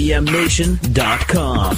IPMNation.com.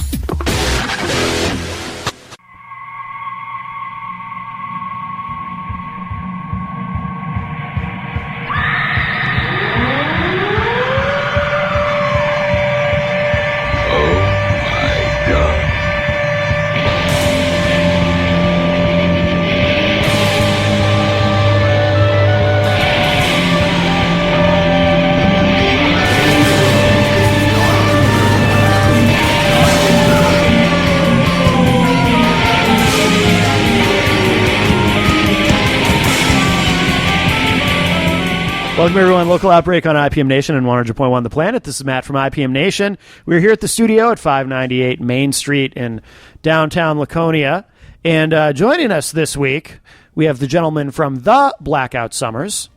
Welcome, everyone. Local Outbreak on IPM Nation and 100.1 The Planet. This is Matt from IPM Nation. We're here at the studio at 598 Main Street in downtown Laconia. And joining us this week, we have the gentleman from the Blackout Summers.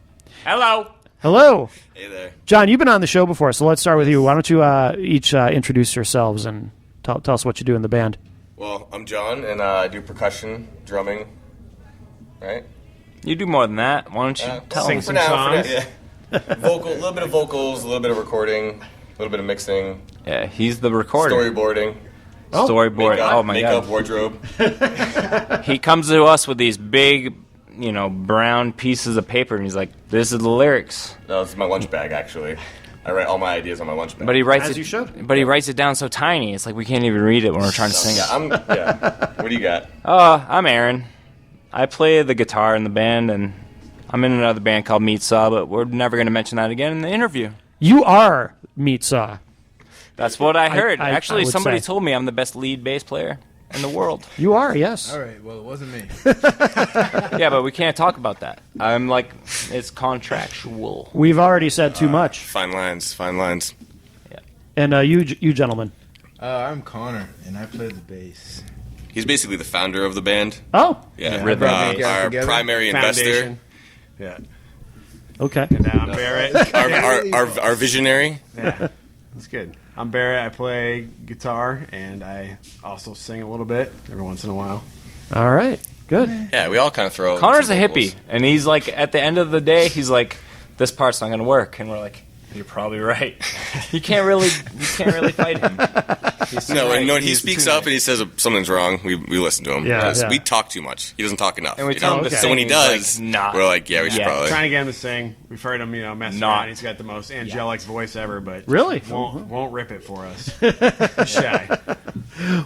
Hello. Hello. Hey there. John, you've been on the show before, so let's start with you. Why don't you each introduce yourselves and tell us what you do in the band? Well, I'm John, and I do percussion, drumming, right? You do more than that. Why don't you tell Sing us? for now, yeah. A little bit of vocals, a little bit of recording, a little bit of mixing. Yeah, he's the recorder. Storyboarding. Storyboard. Makeup, Oh my makeup, god. wardrobe. He comes to us with these big, brown pieces of paper, and he's like, "This is the lyrics." No, it's my lunch bag, actually. I write all my ideas on my lunch bag. But he writes As it. you should. But he writes it down so tiny. It's like we can't even read it when we're trying to sing it. Yeah. What do you got? I'm Aaron. I play the guitar in the band, and I'm in another band called Meat Saw, but we're never going to mention that again in the interview. You are Meat Saw. That's what I heard. I Actually, would somebody say. told me I'm the best lead bass player in the world. You are, yes. All right, well, it wasn't me. Yeah, but we can't talk about that. I'm like, it's contractual. We've already said too much. Fine lines. And you gentlemen. I'm Connor, and I play the bass. He's basically the founder of the band. Oh, Yeah. Rhythm. Our Together. primary investor. Foundation. Yeah. okay. And I'm Barrett. Our visionary. Yeah. That's good. I'm Barrett. I play guitar, and I also sing a little bit every once in a while. All right. Good. Yeah, we all kind of throw. Connor's a some vocals. hippie, and he's like, at the end of the day, he's like, this part's not going to work. And we're like, you're probably right. You can't really fight him. No, right. and when he He's speaks too up right. and he says something's wrong, we listen to him. Yeah, Because yeah. we talk too much. He doesn't talk enough. And we you tell know? him to Okay. So when he sing, does, he's like, nah. we're like, yeah, we should Yeah. probably. Trying to get him to sing. We've heard him, mess Not. around. He's got the most angelic voice ever, but Really? won't rip it for us. He's shy.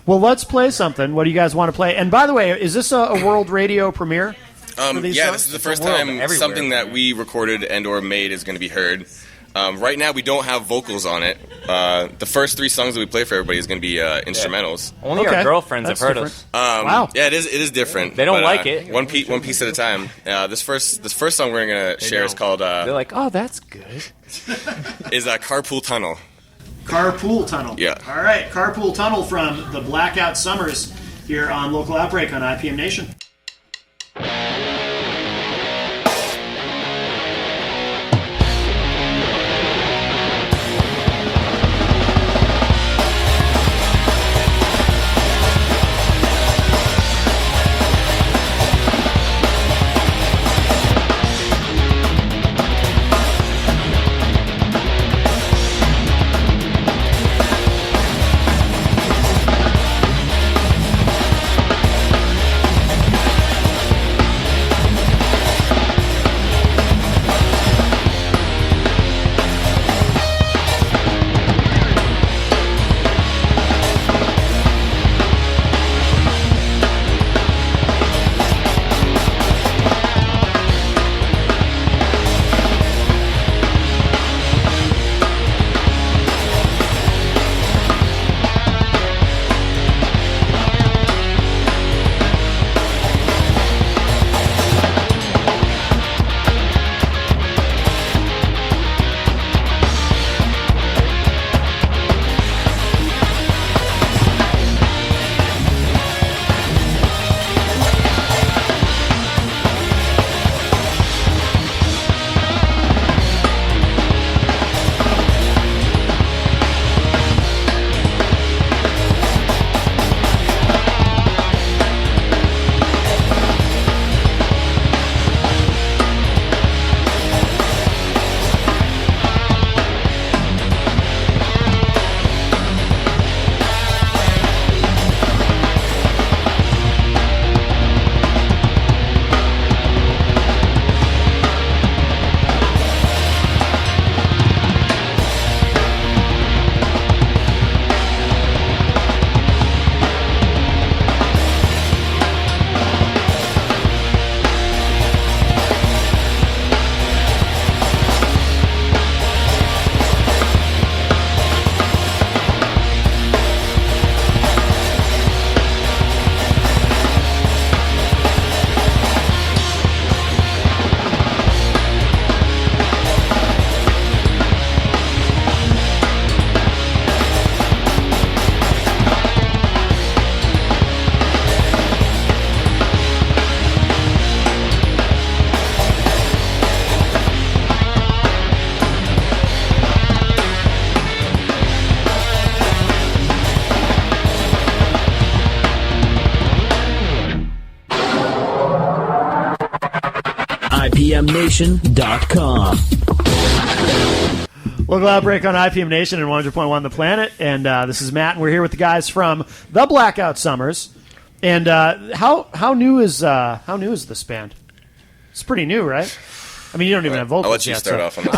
Well, let's play something. What do you guys want to play? And by the way, is this a world radio premiere? for these Yeah, songs? this is the first world time everywhere. something that we recorded and or made is going to be heard. Right now, we don't have vocals on it. The first 3 songs that we play for everybody is going to be instrumentals. Only Okay. our girlfriends That's have heard different. us. Wow. Yeah, it is different. They don't but, like it. One piece at a time. This first song we're going to share is called They're like, oh, that's good. Carpool Tunnel. Carpool Tunnel. Yeah. All right, Carpool Tunnel from the Blackout Summers here on Local Outbreak on IPM Nation. IPMNation.com. Local Outbreak on IPM Nation and 100.1 The Planet. And this is Matt, and we're here with the guys from the Blackout Summers. And how new is this band? It's pretty new, right? I mean, you don't even have vocals I'll let you yet, start so. off on this.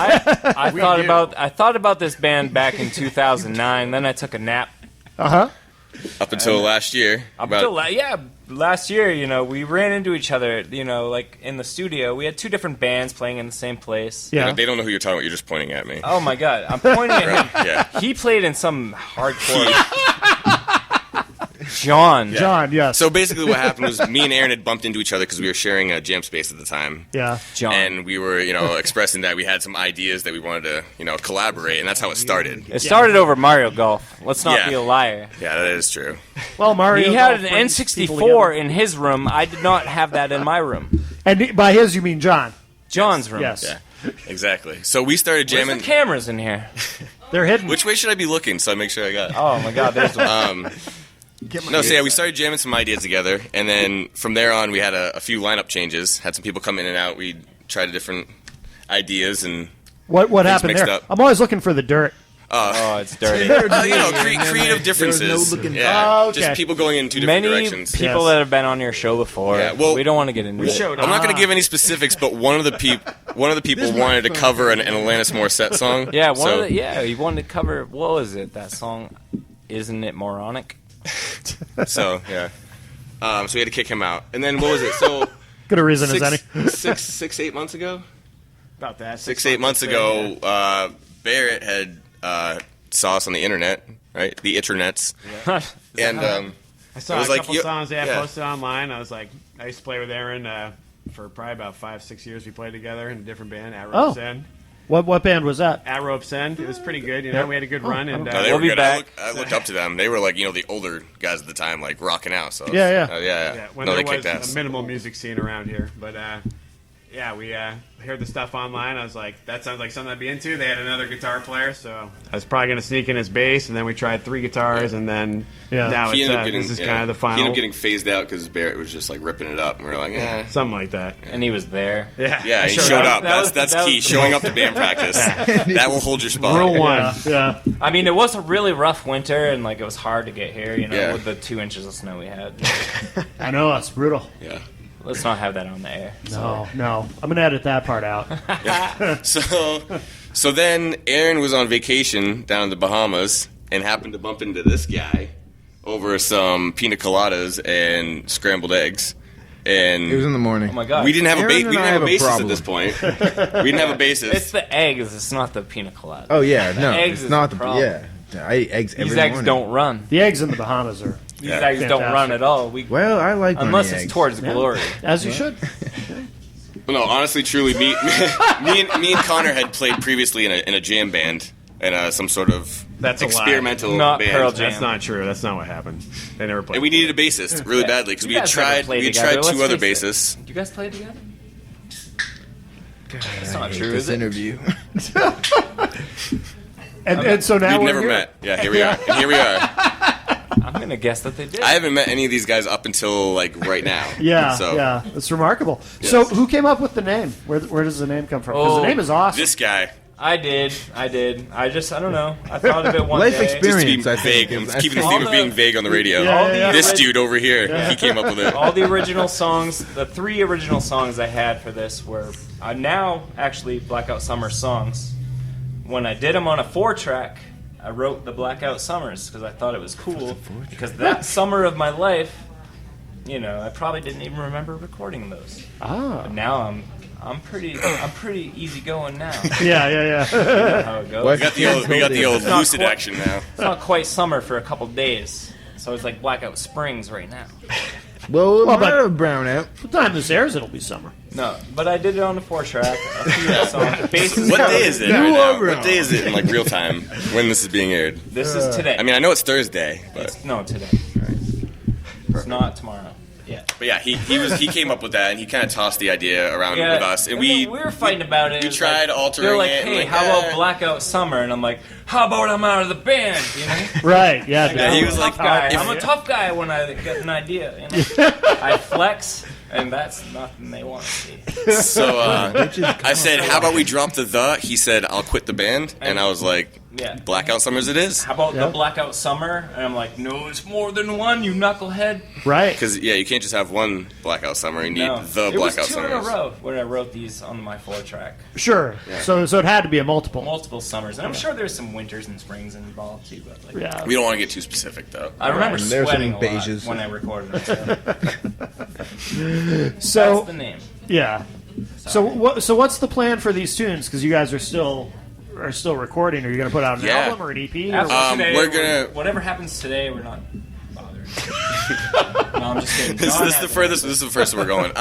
I thought about this band back in 2009. Then I took a nap. Uh-huh. Up until last year. Last year, we ran into each other, like in the studio. We had two different bands playing in the same place. Yeah. They don't know who you're talking about. You're just pointing at me. Oh my god, I'm pointing at him. Yeah. He played in some hardcore. John. John, yes. So basically what happened was me and Aaron had bumped into each other because we were sharing a jam space at the time. Yeah. John. And we were, expressing that we had some ideas that we wanted to, collaborate, and that's how it started. It started over Mario Golf. Let's not be a liar. Yeah, that is true. Well, Mario He had Golf an brings people N64 together. in his room. I did not have that in my room. And by his, you mean John. John's room. Yes. Yeah, exactly. So we started Where's jamming. the cameras in here? They're hidden. Which way should I be looking so I make sure I got it? Oh my god, there's one. We started jamming some ideas together, and then from there on, we had a few lineup changes. Had some people come in and out. We tried different ideas and What things happened mixed there? up. I'm always looking for the dirt. Oh, it's dirty. Creative differences. no looking Yeah, Oh, okay. just people going in two different Many directions. people Yes. that have been on your show before. Yeah, well, we don't want to get into it. I'm not going to give any specifics, but one of the people wanted to cover an Alanis Morissette song. Yeah, so, he wanted to cover. What was it? That song, "Isn't It Moronic"? So yeah. So we had to kick him out, and then what was it? So Good a reason as any. 8 months ago. About that. 8 months ago, Barrett had saw us on the internet, right? The internets, and I saw it was a like, couple yo- songs they had yeah. posted online. I was like, I used to play with Aaron for probably about 5-6 years. We played together in a different band at Rope's End. What band was that? At Rope's End, it was pretty good. We had a good run, and No, they We'll were be good. back. I looked up to them. They were like, the older guys at the time, like rocking out. So Yeah. yeah, when No, there they kicked was ass. a minimal music scene around here, but we heard the stuff online. I was like, that sounds like something I'd be into. They had another guitar player, so I was probably gonna sneak in his bass, and then we tried 3 guitars, and then now He it's, ended up getting, this is kind of the final. He ended up getting phased out because Barrett was just like ripping it up, and we were like, something like that. And he was there. Yeah, he showed up. That's key. Showing up to band practice. That will hold your spot. Rule one. Yeah. I mean, it was a really rough winter, and like it was hard to get here. Yeah. With the 2 inches of snow we had. I know, it's brutal. Yeah. Let's not have that on the air. No. I'm going to edit that part out. So then Aaron was on vacation down in the Bahamas and happened to bump into this guy over some pina coladas and scrambled eggs. And It was in the morning. Oh my god. we didn't have Aaron we and didn't I have a have a bassist at problem. this point. We didn't have a bassist. It's the eggs. It's not the pina colada. Oh yeah, no, eggs it's is not the the problem. yeah. I eat eggs every These eggs morning. don't run. The eggs in the Bahamas are, These Yeah. eggs don't Fantastic. run at all. Well, I like Unless runny it's eggs. towards glory. as you should. No, honestly, truly, me and Connor had played previously in a jam band and some sort of That's a lie. experimental Not band. Pearl Jam. That's not true. That's not what happened. They never played. And we needed a bassist really badly because You we had guys never tried played we had together, tried two let's other face it. bassists. You guys play together? That's not true, This is it? interview. And so now We've we're never here. met. Yeah, here we are. And here we are. I'm gonna guess that they did. I haven't met any of these guys up until like right now. Yeah, So yeah. It's remarkable. So who came up with the name? Where does the name come from? Because the name is awesome. this guy, I did. I don't know. I thought of it one Life day. experience. just to be I think, vague. I'm is- keeping the All theme of the- being vague on the radio. Yeah, yeah, yeah. This dude over here, he came up with it. All the original songs, the 3 original songs I had for this were now actually Blackout Summer songs. When I did them on a 4-track, I wrote the Blackout Summers because I thought it was cool. Because that summer of my life, I probably didn't even remember recording those. But now I'm pretty easygoing now. Yeah. You know how it goes. What? We got the old not lucid quite- action now. It's not quite summer for a couple days, so it's like Blackout Springs right now. Well, Well, but- brown out. By the time this airs, it'll be summer. No, but I did it on the 4-track. A few songs. Bases. What day is it You right now? over What on. day is it in like real time when this is being aired? This is today. I mean, I know it's Thursday, but No, today. It's not tomorrow. Yeah. But yeah, he came up with that, and he kind of tossed the idea around Yeah, with us, and then we were fighting about it. we It's tried like, altering they're like, it, Hey, like, how eh. about Blackout Summer? And I'm like, how about I'm out of the band? You know? Right. Yeah. Yeah, he I'm was a like, tough guy. if- I'm a tough guy when I get an idea. I flex, And that's nothing they want to see. So I said, how about we drop the? He said, I'll quit the band. And I was like, Yeah. Blackout Summers it is. How about the Blackout Summer? And I'm like, no, it's more than one, you knucklehead. Right. Because, you can't just have one Blackout Summer. You need No. the Blackout It was 2 in Summers. a row when I wrote these on my 4-track. Sure. So it had to be a multiple. Multiple summers. And I'm sure there's some winters and springs involved too. But like, Yeah. We don't want to get too specific, though. I remember And there's sweating some a lot beiges. when I recorded it. So. So That's the name. yeah. So what's the plan for these tunes? Because you guys are still recording. Are you going to put out an Yeah. album or an EP? After Or today, we're gonna- whatever happens today, we're not bothered. No, I'm just kidding. This is the furthest. This is the first we're going.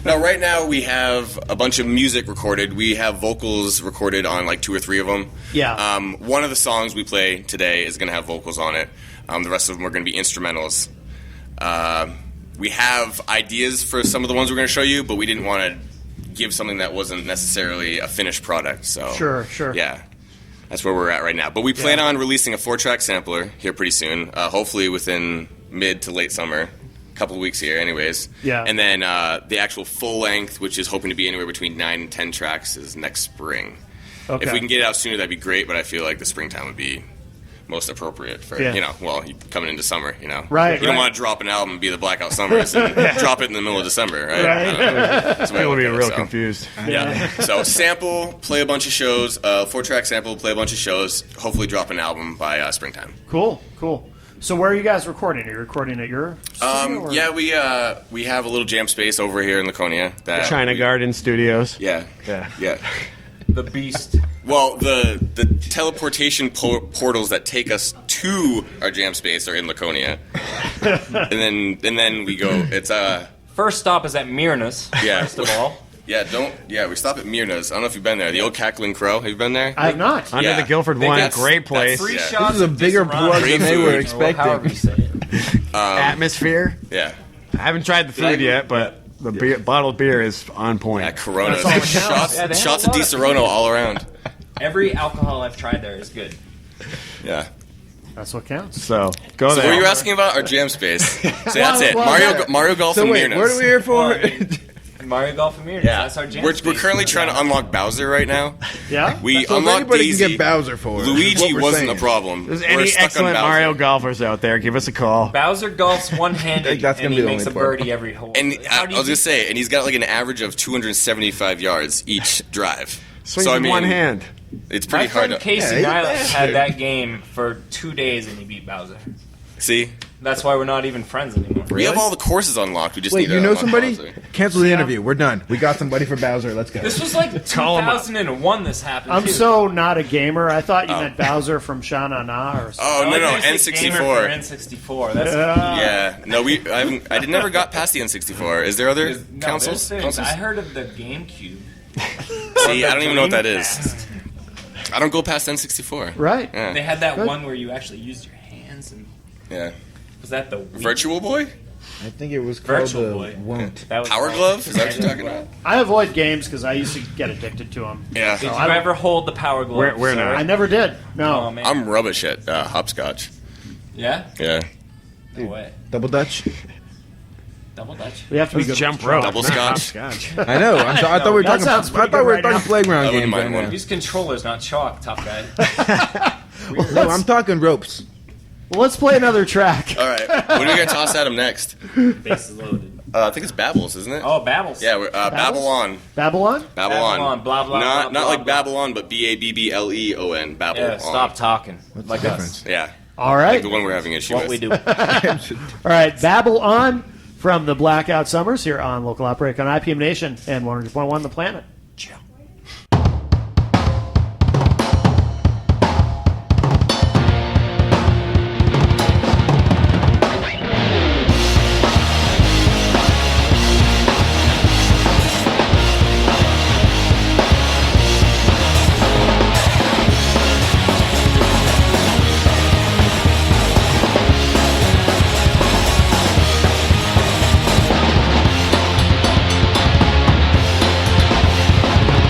Now, right now, we have a bunch of music recorded. We have vocals recorded on like 2 or 3 of them. Yeah. One of the songs we play today is going to have vocals on it. The rest of them are going to be instrumentals. We have ideas for some of the ones we're going to show you, but we didn't want to give something that wasn't necessarily a finished product. So Sure. yeah. That's where we're at right now. But we plan on releasing a 4-track sampler here pretty soon, hopefully within mid to late summer. A couple of weeks here, anyways. Yeah. And then the actual full length, which is hoping to be anywhere between 9 and 10 tracks, is next spring. Okay. If we can get it out sooner, that'd be great, but I feel like the springtime would be most appropriate for, coming into summer, Right, You don't right. want to drop an album and be the Blackout Summers and drop it in the middle of December, right? Right. I don't know. That's the way I People look be at it, real so. confused. Yeah. So sample, play a bunch of shows, 4-track sample, play a bunch of shows, hopefully drop an album by springtime. Cool. So where are you guys recording? Are you recording at your studio? Or? Yeah, we have a little jam space over here in Laconia. That China Garden Studios. Yeah. Yeah. The Beast. Well, the teleportation portals that take us to our jam space are in Laconia, and then we go. It's First stop is at Myrna's. Yeah. First of all. we stop at Myrna's. I don't know if you've been there. The old Cackling Crow. Have you been there? I have not. Under Yeah. the Guilford They one, got- great place. Free Yeah. shots. This is a of bigger Disaronno. plug Great than they food. were Or however you expecting. say it. Atmosphere. Yeah. I haven't tried the food yet, but the bottled beer is on point. At Corona. That's all it counts. Shots, Yeah, they have shots a of lot Di of Serono all around. Every alcohol I've tried there is good. Yeah. That's what counts. So go So there. what are you asking about? Our jam space. So that's it. well, Mario Golf So and wait, Myrna's. what are we here for? Mario Golf and Myrna's. Yeah. That's our jam We're space. currently trying to unlock Bowser right now. Yeah. We So if unlocked anybody Daisy. can get Bowser for it, is Luigi what we're wasn't saying. a problem. If there's We're any stuck on excellent Bowser. Mario golfers out there, give us a call. Bowser golfs one-handed, I think that's and gonna he be the makes a only part. birdie every hole. And How I do you was gonna say, and he's got like an average of 275 yards each drive. Swings so I with mean, one hand. it's My pretty hard friend to Casey Yeah, Nyla he's had bad. that game for 2 days and he beat Bowser. see. That's why we're not even friends anymore. We have all the courses unlocked. We just Wait, need to you know unlock somebody? Bowser. Cancel the interview. We're done. We got somebody for Bowser. Let's go. This was like Call him up. 2001 this happened, I'm too. so not a gamer. I thought you meant Bowser from Sha Na Na or something. Oh I no, like to say gamer for N64. N64. That's Yeah, no, I never got past the N64. Is there other No, consoles? there's things. I heard of the GameCube. See, I don't even know what that is. Dreamcast. I don't go past N64. Right. Yeah. They had that Good. one where you actually used your hands and Yeah. was that the Wii? Virtual Boy? I think it was called Virtual the Boy. Won't. That was Power Glove? Is that what you're talking about? I avoid games because I used to get addicted to them. Yeah. Did you I don't- ever hold the Power Glove? We're sir? not. I never did. No. Oh man. I'm rubbish at hopscotch. Yeah. Yeah. No way. Double Dutch. Double Dutch. We have to be good. Jump with rope. Double not scotch. hopscotch. I know. I thought we were That talking. sounds I pretty thought we good were right talking now. playground I wouldn't games. mind Right now. one. Use controllers, not chalk, tough guy. No, I'm talking ropes. Well, let's play another track. All right. What are we going to toss at him next? Bases loaded. I think it's Babbles, isn't it? Oh, Babbles. Yeah, we're, Babylon. Babylon? Babylon. Babylon, blah, blah, Not blah, not blah, like blah. Babylon, but Babbleon. Babylon. Yeah, stop talking. What's like the us. difference? Yeah. All right. Like the one we're having issue What with. we do. All right. Babble On from the Blackout Summers here on Local Outbreak on IPM Nation and 100.1 The Planet. Thank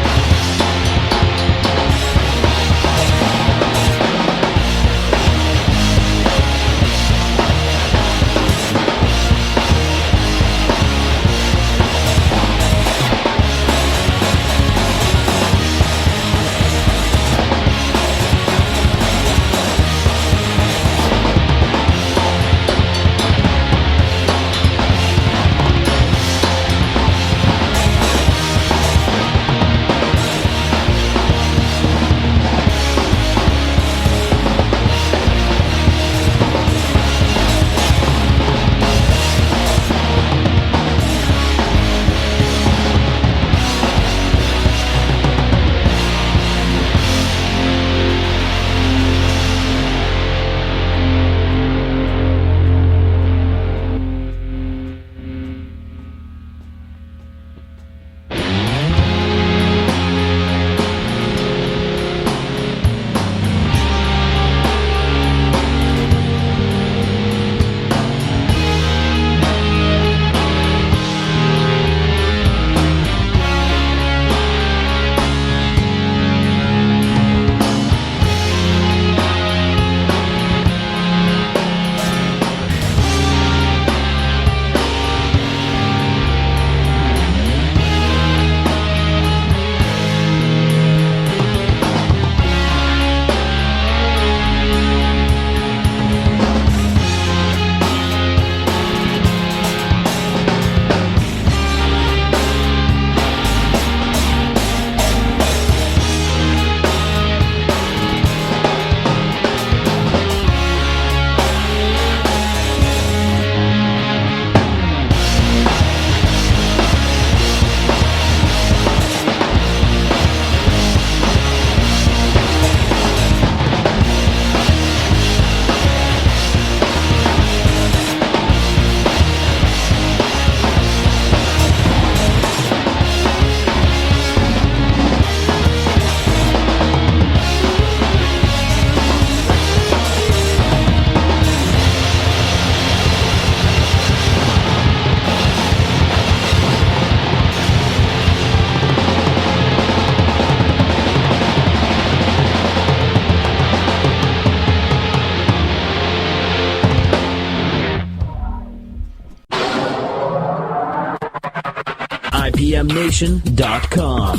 IPMNation.com.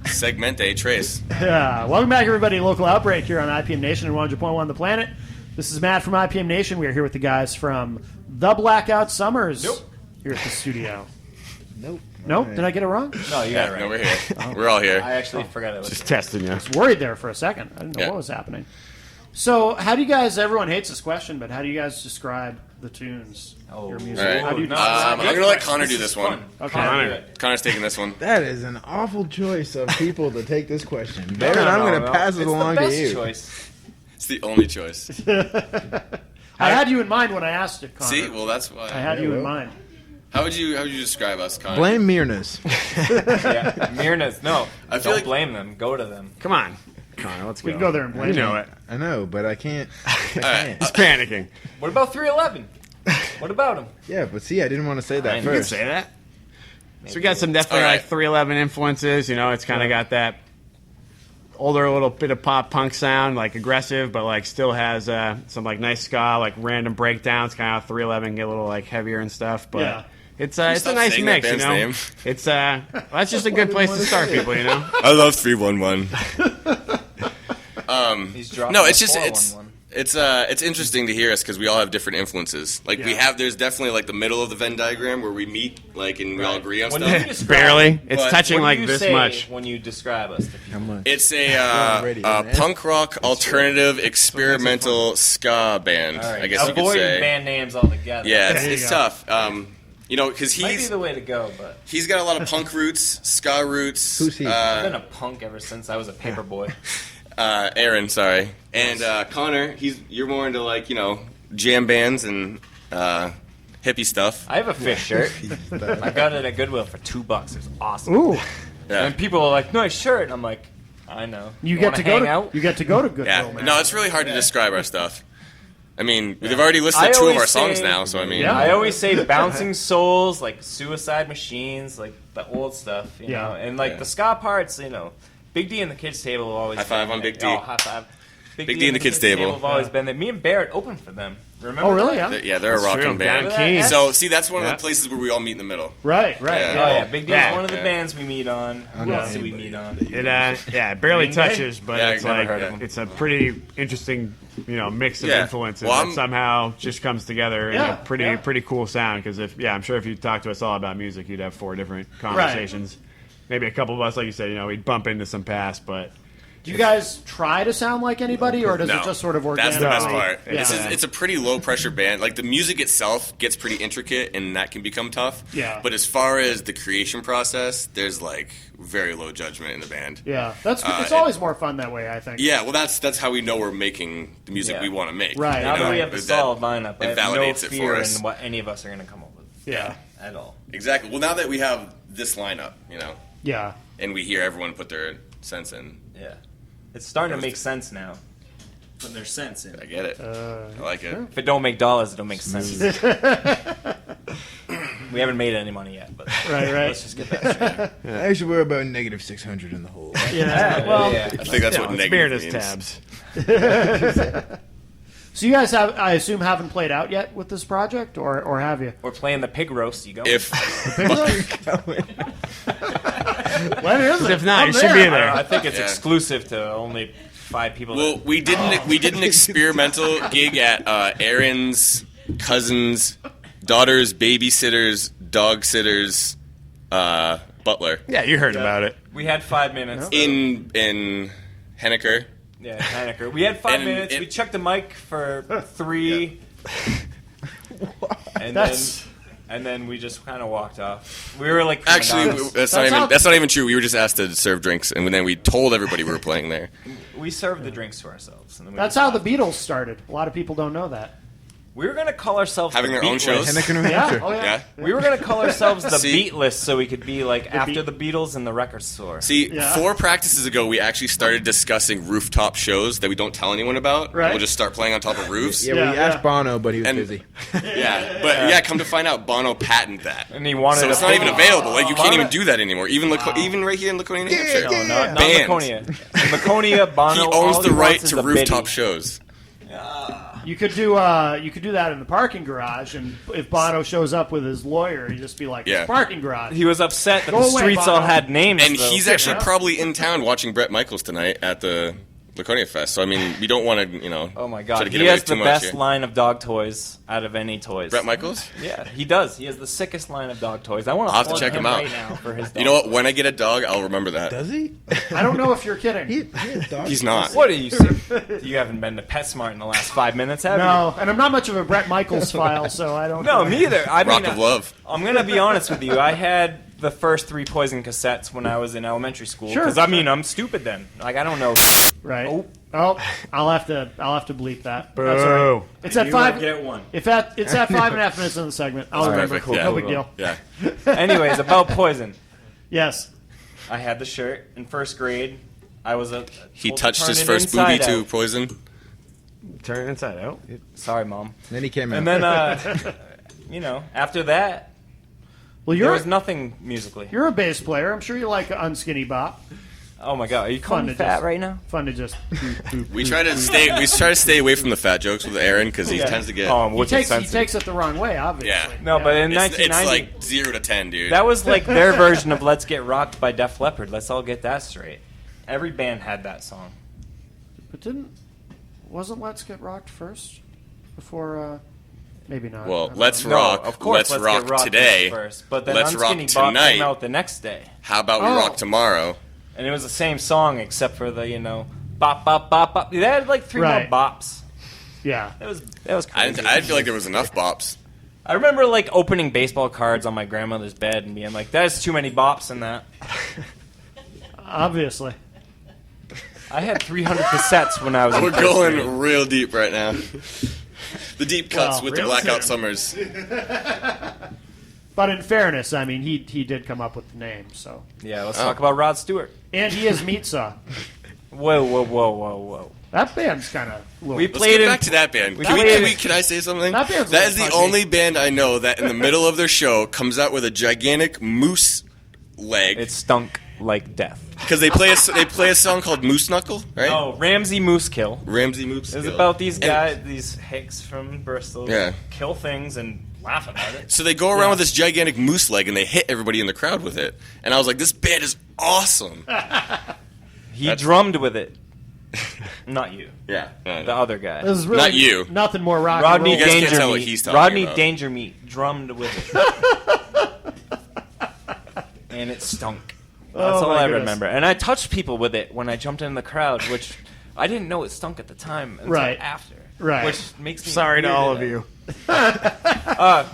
Segmente Trace. Yeah. Welcome back, everybody. Local Outbreak here on IPM Nation and 100.1 The Planet. This is Matt from IPM Nation. We are here with the guys from the Blackout Summers. Nope. Here at the studio. Nope. Nope. Did I get it wrong? No, you got it right. No, we're here. We're all here. I actually forgot it was. Just testing you. I was worried there for a second. I didn't know Yeah. what was happening. So, how do you guys? Everyone hates this question, but how do you guys describe the tunes? Your music. All right. How do you No, describe I'm going to let Connor do this one. Okay. Connor. Connor's taking this one. That is an awful choice of people to take this question. No, Barrett, I'm going to no. pass it It's along the to best you. choice. It's the only choice. I had you in mind when I asked it, Connor. See? Well, that's why. I had you in well. mind. How would you describe us, Connor? Blame Mirnas. Yeah, Mirna's. No, I feel don't like- blame them. Go to them. Come on. Connor, let's go. We can go there and blame You you. know it. I know, but I can't. I can't. He's panicking. What about 311? What about him? Yeah, but see, I didn't want to say that You You can first. say that. So we got some definitely All right. like 311 influences. You know, it's kind of got that older little bit of pop punk sound, like aggressive, but like still has some like nice ska, like random breakdowns. Kind of 311 can get a little like heavier and stuff, but. Yeah. It's a stop nice saying that mix, you band's know. name? It's that's just a good place to start, people, you know. I love 311. He's dropping No, a it's just 411. it's interesting to hear us because we all have different influences. Like there's definitely like the middle of the Venn diagram where we meet, like, and we all agree on When stuff. you describe- Barely. It's But touching what do like you this say much. when you describe us to people? How much? It's on the radio, a man. punk rock alternative experimental ska band. All right. I guess you could Avoiding say. band names altogether. Yeah, There you it's go. tough. You know, because Might be the way to go, but he's got a lot of punk roots, ska roots. Who's he? I've been a punk ever since I was a paper boy. Aaron, sorry, and Connor. You're more into, like, you know, jam bands and hippie stuff. I have a fish shirt. I got it at Goodwill for $2. It's awesome. Ooh, Yeah. And people are like, "Nice shirt." I'm like, "I know." you get wanna to go hang to out? you get to go to Goodwill, Yeah, man. no, it's really hard to describe our stuff. I mean, they've already I listed two of always our songs say- now, so I mean, Yeah. I always say bouncing souls, like Suicide Machines, like the old stuff, you Yeah. know, and like Yeah. the ska parts, you know. Big D and the Kids Table have always High five been on Big D. Oh, high five. Big D and the Kids Table. have always been there. Me and Barrett opened for them. Remember? Oh, really? that? Yeah. they're a rocking true. band. Down Keys. So, see, that's one of Yeah. the places where we all meet in the middle. Right, right. Yeah. Oh yeah, Big D Yeah. is one of the Yeah. bands we meet on. Who know else do we anybody. meet on? It it barely Green Day? touches, but Yeah, it's I've never like heard of 'em. it's a pretty interesting, you know, mix of Yeah. influences Well, that I'm- somehow just comes together in Yeah, a pretty cool sound. Because I'm sure if you talked to us all about music, you'd have 4 different conversations. Maybe a couple of us, like you said, you know, we'd bump into some past, but Do you guys try to sound like anybody, or does No. it just sort of That's organically? the best part. Yeah. It's a pretty low pressure band. Like, the music itself gets pretty intricate, and that can become tough. Yeah. But as far as the creation process, there's, like, very low judgment in the band. Yeah, that's it's it- always more fun that way, I think. Yeah, well, that's how we know we're making the music Yeah. we want to make. Right. Now You know, that we have the that- solid lineup, I it have no validates it fear for in us. what any of us are going to come up with Yeah, at all. Exactly. Well, now that we have this lineup, you know, yeah. and we hear everyone put their sense in, Yeah, it's starting to make sense now. Putting their sense in. I get it. I like it. If it don't make dollars, it don't make sense. We haven't made any money yet, but Right, right. let's just get that straight. Actually, we're about negative 600 in the hole. Yeah. Well, yeah. I think that's you what know, it's negative Meredith's means. tabs. so you guys have, I assume, haven't played out yet with this project, or have you? We're playing the pig roast. You go. If When is it? If not, I'm you should be there. in there. I think it's Yeah. exclusive to only 5 people. well, we did an experimental gig at Aaron's cousin's daughter's babysitter's dog sitter's butler Yeah, you heard about it. we had 5 minutes. in Henniker. Yeah, Heinecker. We had 5 And minutes. it- We chucked the mic for 3. And That's- then we just kind of walked off. We were like, Actually, McDonald's. that's not even true. We were just asked to serve drinks, and then we told everybody we were playing there. we served the drinks to ourselves. And then we That's just how the left. Beatles started. A lot of people don't know that. We were gonna call ourselves Having the their own Beat shows? List. Henniker, New Yeah. Hampshire. Oh yeah. Yeah. We were gonna call ourselves the See? Beat List, so we could be like after Beat- the Beatles in the record store. See, Yeah. 4 practices ago, we actually started discussing rooftop shows that we don't tell anyone about. Right. We'll just start playing on top of roofs. Yeah, Yeah, we asked yeah. Bono, but he was And- busy. Yeah, but yeah, come to find out, Bono patented that. And he wanted So it's to not even pay- available. Like, you can't Bono- even do that anymore. Even even right here in Laconia, New Hampshire. No, not Banned. Laconia. In Laconia, Bono. He all owns the right wants is to a rooftop biddy. shows. You could do that in the parking garage, and if Bono shows up with his lawyer, you just be like, Yeah. "It's parking garage." He was upset that Go the away, streets all Bono. had names. And though. he's actually probably in town watching Bret Michaels tonight at the Laconia Fest. So, I mean, we don't want to, Oh my try god, to get he away has with the too much best here. line of dog toys out of any toys. Bret Michaels? Yeah, he does. He has the sickest line of dog toys. I want I'll have to plug check him out. right now for his dog. You know what? When I get a dog, I'll remember that. Does he? I don't know if you're kidding. He has dogs. He's not. What are you? You haven't been to PetSmart in the last 5 minutes, have you? No, and I'm not much of a Brett Michaels file, so I don't. No, me either. I Rock mean, of Love. I'm gonna be honest with you. I had the first 3 Poison cassettes when I was in elementary school. Sure. Because I mean, I'm stupid then. Like I don't know. Right. Oh. Oh, I'll have to bleep that. That's all right. It's at You 5. get one. It's at 5.5 minutes in the segment. I'll remember. Perfect, yeah. No big deal. Yeah. Anyways, about Poison. Yes. I had the shirt in first grade. I was a. He told to touched turn his it first inside booby to out. Poison. Turn it inside out. Sorry, Mom. Then he came out. And then, after that, Well, there you're was nothing musically. you're a bass player. I'm sure you like Unskinny Bop. Oh my god, are you calling me to fat just- right now? Fun to just. We try to stay away from the fat jokes with Aaron because he tends to get. Oh, I'm He wicked takes sensitive. it the wrong way, obviously. Yeah. No, but in It's 1990, like 0 to 10, dude. that was like their version of "Let's Get Rocked" by Def Leppard. Let's all get that straight. Every band had that song. But wasn't Let's Get Rocked first before? Maybe not. I Well, don't let's know. No, rock. of course, Let's Get rock Rocked today. was first, but then Let's rock Unskinny Bop tonight. came out the next day, How about we Oh. rock tomorrow? and it was the same song except for the bop bop bop bop. They had like 3 Right. more bops. Yeah. That was I crazy. feel like there was enough bops. I remember like opening baseball cards on my grandmother's bed and being like, "There's too many bops in that." Obviously. I had 300 cassettes when I was. We're in first grade. going real deep right now. The deep cuts Well, with the real Blackout soon. Summers. But in fairness, I mean, he did come up with the name, so. Yeah, let's Oh. talk about Rod Stewart. And he is Meat Saw. Whoa. That band's kind of. We Let's played get in. back to that band. We Can played- can I say something? That band's That is the fucking- only band I know that in the middle of their show comes out with a gigantic moose leg It stunk like death. because they play a song called Moose Knuckle, right? Oh, Ramsey Moose Kill. Ramsey Moose. It was Kill. about these And- guys, these hicks from Bristol, Yeah. kill things and laugh about it. So they go around with this gigantic moose leg and they hit everybody in the crowd with it. And I was like, this band is awesome. He drummed with it. Not you, Yeah. the other guy. This is really Not you. Nothing more rock Rodney and guys roll. can't Danger tell what Meat. he's talking Rodney about. Danger Meat drummed with it, and it stunk. That's Oh, all my I goodness. remember. And I touched people with it when I jumped in the crowd, which I didn't know it stunk at the time until Right. after. Right. Which makes me Sorry to weirded all of out. you.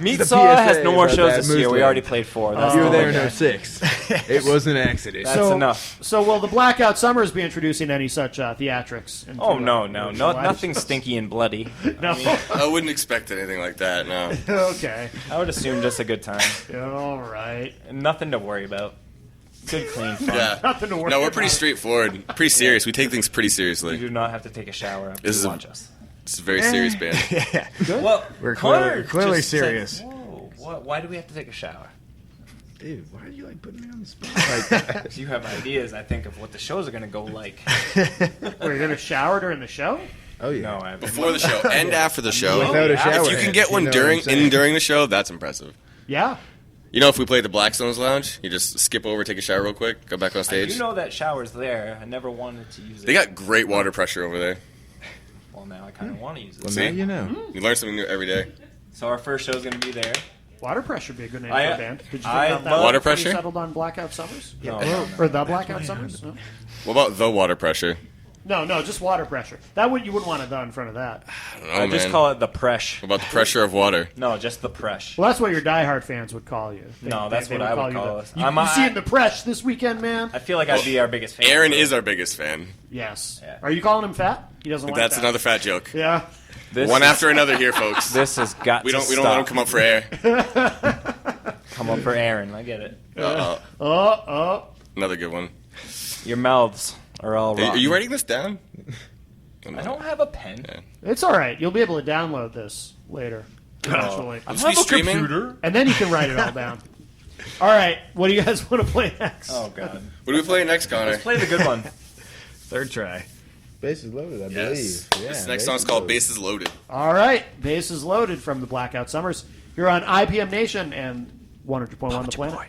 Meat The Saw has PSA no more about shows that this year. moose We leg. already played 4. That's You were all there I in got. 06. It was an accident. That's enough. So will the Blackout Summers be introducing any such theatrics? Into, Oh no, live nothing shows? stinky and bloody. No. I wouldn't expect anything like that, no. Okay. I would assume just a good time, All right. and nothing to worry about. Good, clean fun. Yeah. Nothing to worry No, we're about. pretty straightforward. Pretty serious. We take things pretty You seriously. do not have to take a shower after This you is a- watch us. It's a very serious band. Well, We're Connor clearly just said, serious. Whoa, why do we have to take a shower? Dude, why are you like putting me on the spot like that? Because you have ideas, I think, of what the shows are going to go like. We're going to shower during the show? Oh yeah. No, I haven't. Before the show and after the show. Without a yeah. shower. If you can head, get one know what I'm during saying? the show, that's impressive. Yeah. You know, if we play the Blackstones Lounge, you just skip over, take a shower real quick, go back on I stage. do know that shower's there. I never wanted to use it. They got great water pressure over there. Well, now I kind of want to use it. Well, See? now you know. You learn something new every day. So our first show's going to be there. Water Pressure would be a good name I- for a band. Did you think I about that? love- Water Pretty Pressure? settled on Blackout Summers? No. Or the Blackout Summers? No? What about the water pressure? No, just Water Pressure. You wouldn't want a the in front of that. I don't know, I just man. call it the Presh. What about the pressure of water? No, just the Presh. Well, that's what your diehard fans would call you. No, that's what I would call us. You, I'm you a- see it in the press this weekend, man? I feel like I'd be our biggest fan. Aaron is our biggest fan. Yes. Yeah. Are you calling him fat? He doesn't like That's that. another fat joke. Yeah. This One is- after another here, folks. This has got We to don't stop. let him come up for air. Come up for Aaron. I get it. Oh. Another good one. Your mouths are all Are wrong. you writing this down? I don't have a pen. Yeah. It's all right. You'll be able to download this later. Eventually. I Let's have be a streaming. computer. And then you can write it all down. All right. What do you guys want to play next? Oh God. What do we play next, Connor? Let's play the good one. Third try. Bases loaded, I Yes. believe. Yeah, This next song's called Bases Loaded. All right, Bases Loaded from the Blackout Summers. You're on IPM Nation and 100.1 The Planet.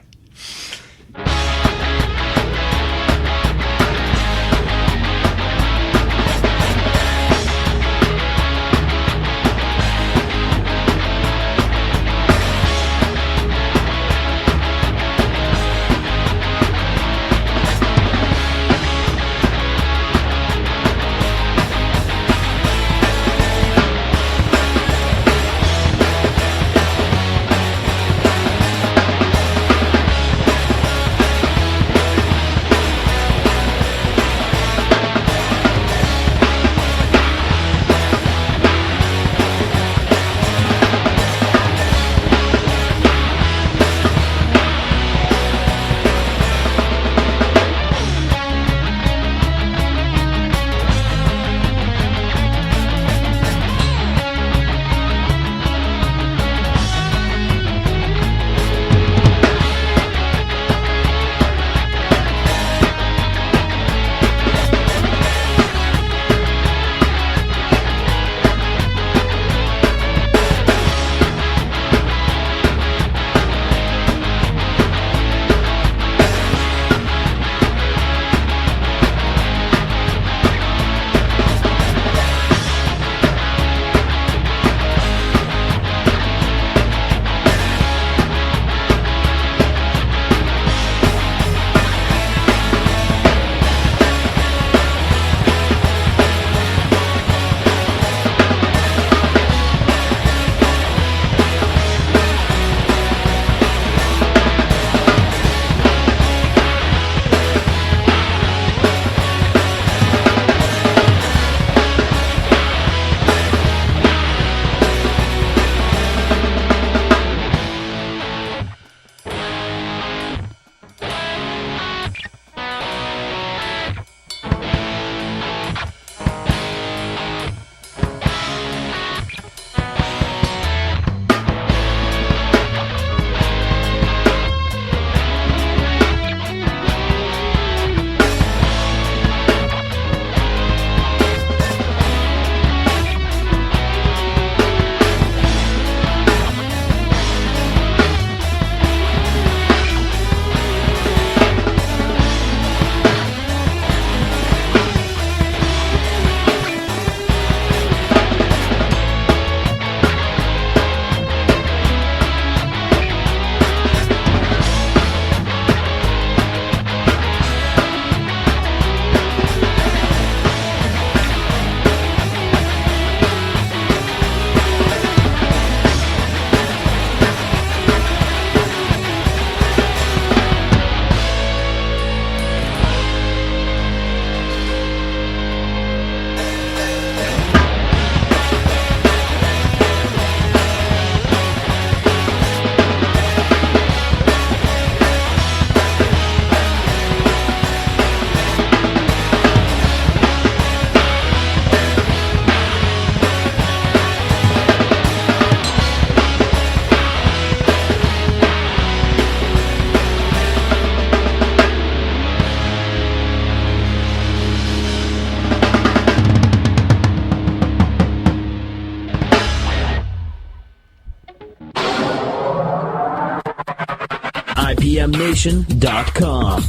IPMNation.com.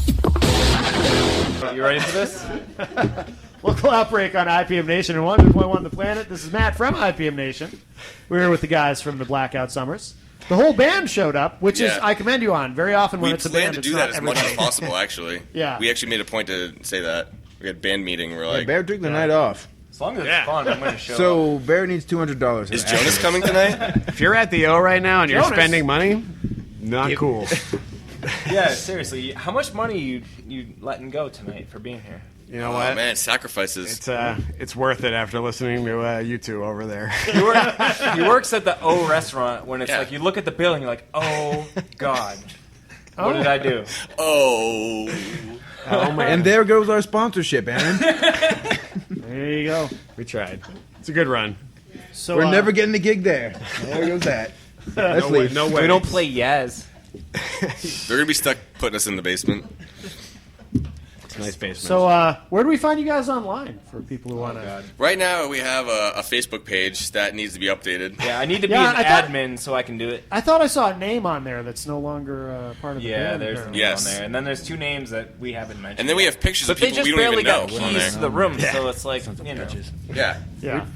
You ready for this? Local Outbreak on IPM Nation and 100.1 The Planet. This is Matt from IPM Nation. We're here with the guys from the Blackout Summers. The whole band showed up, which is, I commend you on. Very often when We it's a plan band, to it's do not that as much as everybody. possible, actually. Yeah. We actually made a point to say that. We had band meeting. We're like, Bear took the night off. As long as Yeah. it's fun, I'm going to show up. So Bear needs $200. is Jonas coming tonight? If you're at the O right now and you're Jonas. spending money, not cool. Yeah, seriously, how much money you letting go tonight for being here? You know Oh what? man, sacrifices. It's worth it after listening to you two over there. He works at the O restaurant when it's Yeah. like you look at the bill and you're like, oh God, what did I do? Oh, Oh man, And there goes our sponsorship, Aaron. There you go. we tried. It's a good run. So We're never getting the gig there. There goes that. Let's No way. leave. No way. We don't play Yaz. they're gonna be stuck putting us in the basement. Nice basement. So, where do we find you guys online for people who want to? Right now, we have a Facebook page that needs to be updated. Yeah, I need to be Yeah, an I thought- admin so I can do it. I thought I saw a name on there that's no longer part of the Yeah, band. there's a apparently. name Yes. on there, and then there's 2 names that we haven't mentioned. And then we have pictures but of they people just we don't barely even know got on keys there. to the room, so it's like Yeah. Yeah.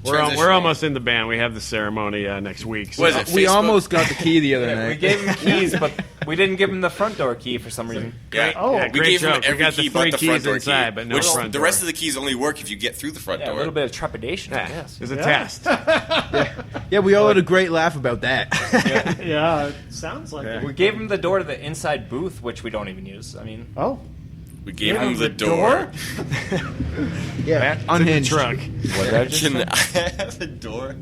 We're Transitional. almost in the band. We have the ceremony next week. So. What is it? We Facebook? almost got the key the other Yeah, night. we gave him keys, but we didn't give him the front door key for some reason. Yeah. Oh. Yeah, We great gave him joke. We every got the key but 3 the front keys door inside, key. but no which front the door. rest of the keys only work if you get through the front Yeah, a door. little bit of trepidation, I Yeah, guess. it's a test. Yeah, we all had a great laugh about that. Yeah, it sounds like it. We gave him the door to the inside booth, which we don't even use. I mean, Oh. We gave Gave him him the the door. Yeah, On the unhinged. truck. what did I just Can say? I have the door?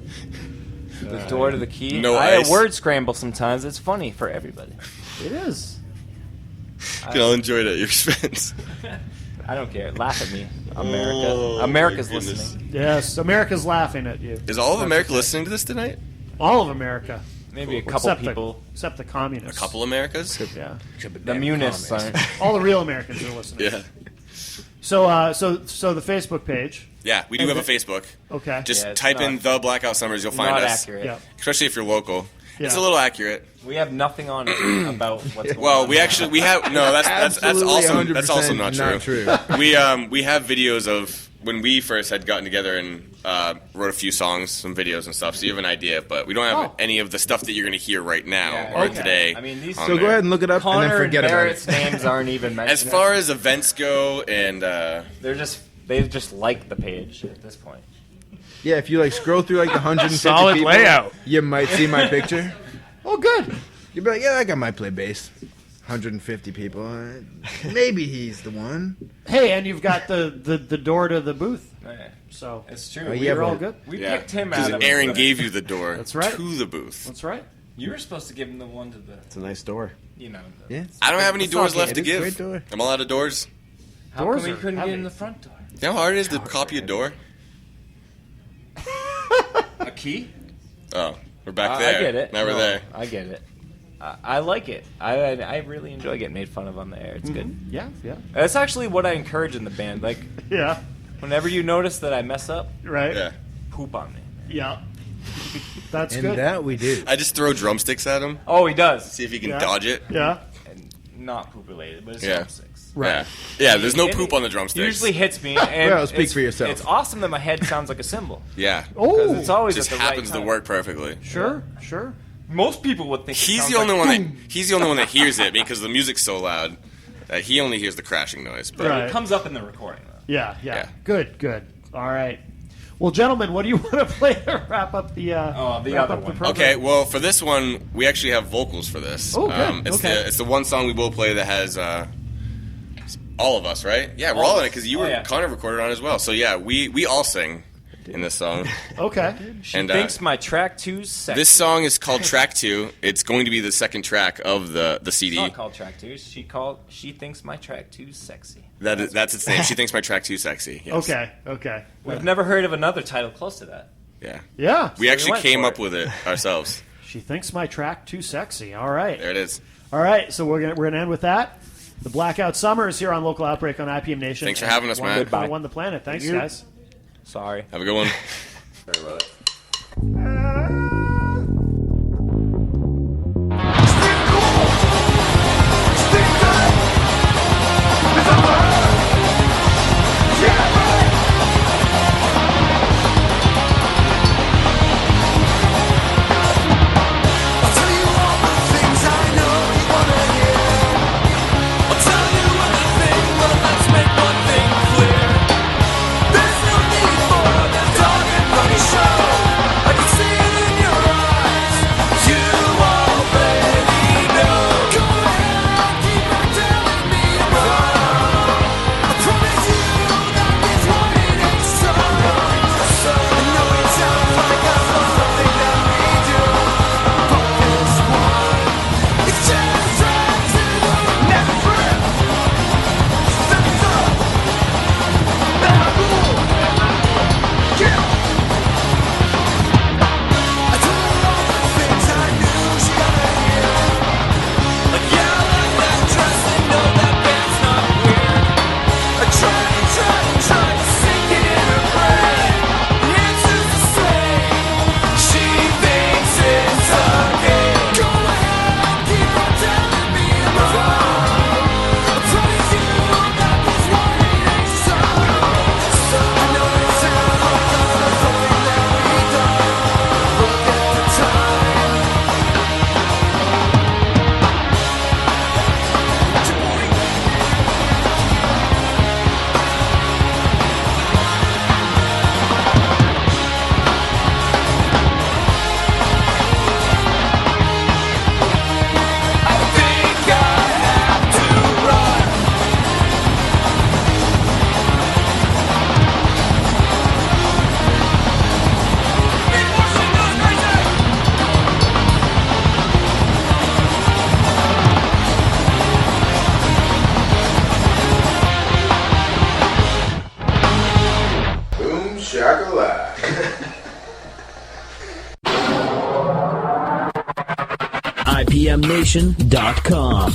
The door to the key. No I ice. word scramble sometimes. It's funny for everybody. It is. You can all enjoy it at your expense. I don't care. Laugh at me, America. Oh, America's my goodness. listening. Yes, America's laughing at you. Is all of America listening to this tonight? All of America. Maybe a couple Except people. except the communists. A couple Americas? Yeah. The munists aren't. All the real Americans are listening. Yeah. So, so the Facebook page. Yeah, we do have a Facebook. Okay. Just Yeah, it's type in not- The Blackout Summers, you'll find Not us. accurate. Yeah. Especially if you're local. Yeah. It's a little accurate. We have nothing on it about what's going Well, on. we actually we have no. That's Absolutely also not 100% true. not true. We have videos of when we first had gotten together and wrote a few songs, some videos and stuff. So you have an idea, but we don't have Oh. any of the stuff that you're going to hear right now Yeah, or okay. today. I mean, these- on So go there. ahead and look it up and Connor then and forget about Barrett's it. names aren't even mentioned. As far as events go, and they just like the page at this point. Yeah, if you like scroll through like the 150 Solid people, layout. you might see my picture. Oh, good. You'd be like, yeah, that guy might play bass. 150 people. Maybe he's the one. Hey, and you've got the door to the booth. Yeah, So it's true. Oh, we yeah, we're all but- good. we yeah, picked him because out of Aaron the- gave you the door. That's right. To the booth. That's right. You were supposed to give him the one to the, It's a nice door. you know. Yeah. I don't have any It's doors okay. left to It is a give. great door. I'm all out of doors. How Doors come we are couldn't heavy. get in the front door? You know how hard it is to copy a door? A key? Oh, we're back there. I get it. Now we're No, there. I get it. I like it. I really enjoy getting made fun of on the air. It's good. Yeah, yeah. That's actually what I encourage in the band. Like, Yeah. whenever you notice that I mess up, Right? Yeah. poop on me. Yeah. That's And good. that we do. I just throw drumsticks at him, Oh, he does. see if he can Yeah. dodge it. Yeah. And not poop related, but it's Yeah. drumsticks. Right. Yeah, there's no And poop on the drumsticks. It usually hits me. And Well, speak it's- for yourself. It's awesome that my head sounds like a cymbal. Yeah. Oh, It's always Just at the happens right to time. work perfectly. sure, sure. Most people would think it He's sounds the only like one that boom. he's the only one that hears it because the music's so loud that he only hears the crashing noise. But Right. It comes up in the recording though. Yeah, yeah. Yeah. Good, good. All right. Well, gentlemen, what do you want to play to wrap up the? The wrap other up the one. program? okay, well for this one we actually have vocals for this. Oh, good. It's Okay. it's the one song we will play that has all of us, right? Yeah, we're all in it because you Oh, were yeah. Connor recorded on as well. So yeah, we all sing in this song. Okay. She And, thinks my track 2's sexy. This song is called Track 2. It's going to be the second track of the CD. It's not called track 2. She thinks my track 2's sexy. That's its name. She thinks my track 2 sexy. Yes. Okay. Okay. We've never heard of another title close to that. Yeah. Yeah. We actually went came for up it. with it ourselves. She thinks my track too sexy. All right. There it is. All right. So we're gonna end with that. The Blackout Summers here on Local Outbreak on IPM Nation. Thanks for having us, man. Goodbye. Won the planet. Thanks, Thank you. guys. Sorry. Have a good one. I'll tell you all the things I know you wanna hear. I'll tell you everything, but let's make one thing clear. There's no need for the dog and pony show. shakalaka. IPMNation.com.